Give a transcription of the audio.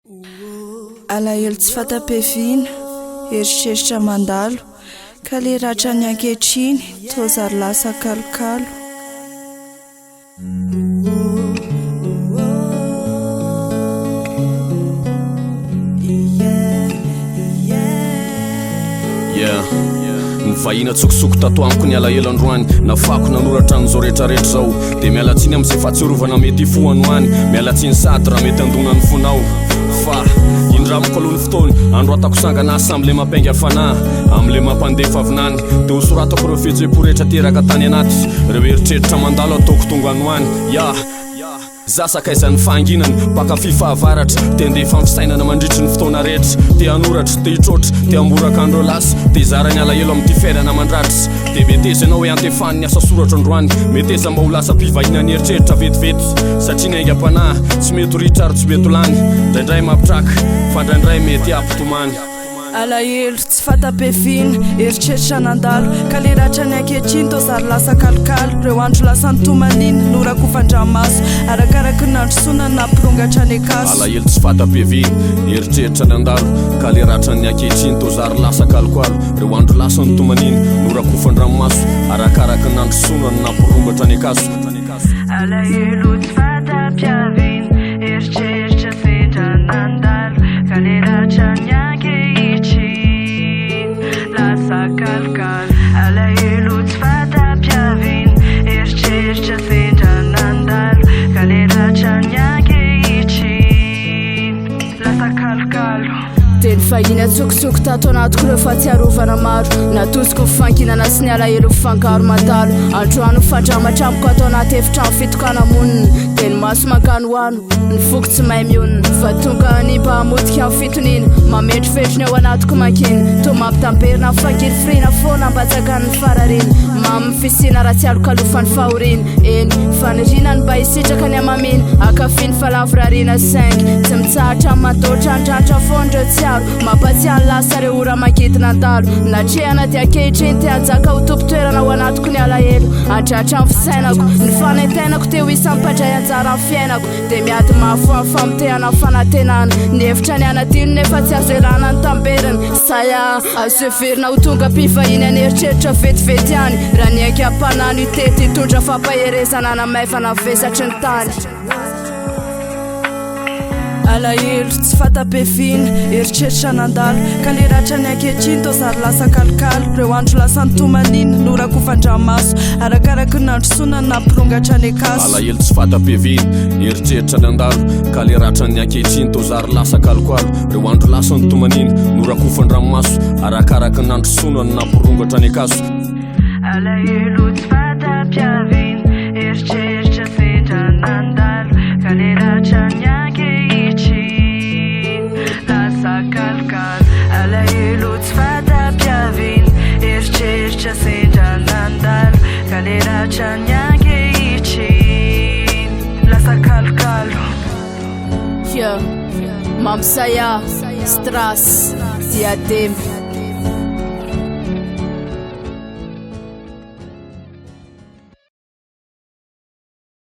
Alahelo tsy fatampevina, eritreritra mandalo, ka le ratra ny ankehitriny toa zary lasa kalokalo. Vahina tsokosoko tato amiko ny alahelo androany, nafako nanoratra an'izao rehetrarehetra zao. De mialatsiny amin'izay fahatsiarovana mety hifohano any, mialatsiny sady raha mety andonany fonao. Fa indramiko aloha ny fotoana andro atako sangana asa am'le mampiainga fanahy, am'le mampandefa avinany. De ho soratako ireo fihetseham-po rehetra teraka tany anaty, ireo eritreritra mandalo ataoko tonga anoany. Zasakaizan'ny fahanginany, mpakafy fahavaratra, te handefa fisainana mandritry ny fotoana rehetra. Te hanoratra, te hitrotra, te hamboraka andro lasa, te hizara ny alahelo amin'ity fiainana mandratrisa. De meteza ianao hoe antefany ny asa soratra androany, meteza mba ho lasa mpivahina ny eritreritra vetivety. Satria ny aingam-panahy tsy mety ho ritra ary tsy mety ho lany, indraindray mampitraka fa indraindray mety ampitomany. Alahelo tsy fatampevina, eritreritra nandalo, ka le ratra ny ankehitriny toa zary lasa kalokalo. Ireo andro lasa nytomaniny, norakofan-dranomaso, arakaraky ny androsonany nampirongatra ny akaso. Alahelo tsy fatampevina, eritreritra nandalo, ka le ratra ny ankehitriny toa zary lasa kalokalo. Ireo andro lasa nytomaniny, norakofan-dranomaso, arakaraky ny androsonany nampirongatra ny akaso. Alahelo tsy fatampevina, eritreritra sendra nandalo, ka le ratra ny alahelo tsy fatampevina, eritreritra sendra nandalo, ka le ratra ny ankehitriny lasa kalokalo. Teny fahiny atsokosoko tato anatiko ireo fahatsiarovana maro, natosiko fifankinana sy ny alahelo fifankaro mandalo. Androano fandramatra amiko atao anaty efitrano fitokana monina, teny maso mankano hoano, ny foko tsy mahay mionina. Fa tonga ny mba hamotika amin'ny fitonina, mametrofetrony ao anatiko mankina, toa mampitamperina mifankirifirina foana mbatsaka ny fararina. Mamy fisina raha tsy alokalofany fahorina, eny fanirinany mba hisitraka ny amamina, akafiny falavorarina saingy tsy mitsahatra mandoatra andratra foandreo tsiaro, mampatsiany lasa reo ora mankitina andalo. Natrehana dia ankehitriny te hanjaka ho tompo-toerana ao anatiko ny alahelo, andratra ny fisainako, ny fanaintainako te ho isan'ny mpandray anjara amin'ny fiainako. De miady mafo amin'ny famotehana fanantenana, ny hevitra ny anadino nefa tsy azo elana ny tamberiny. Saya azo heverina ho tonga mpivahiny any eritreritra vetivety any, raha ny aingam-panahy ny tety hitondra fampaherezana namaivana vesatry ny tany. Alahelo tsy fatampevina, eritreritra nandalo, ka le ratra ny ankehitriny toa zary lasa kalokalo. Ireo andro lasa nytomaniny, norakofan-dranomaso, arakaraky ny androsonany nampirongatra ny akaso. Alahelo tsy fatampevina, eritreritra nandalo, ka le ratra ny ankehitriny toa zary lasa kalokalo. Ireo andro lasa nytomaniny, norakofan-dranomaso, arakaraky ny androsonany nampirongatra ny akaso. Alahelo tsy fatampevina, eritreritra sendra nandalo, ka le ratra ny alahelo tsy fatampevina, eritreritra sendra nandalo, ka le ratra ny ankehitriny lasa kalokalo. Mampisaya, strass, diadema.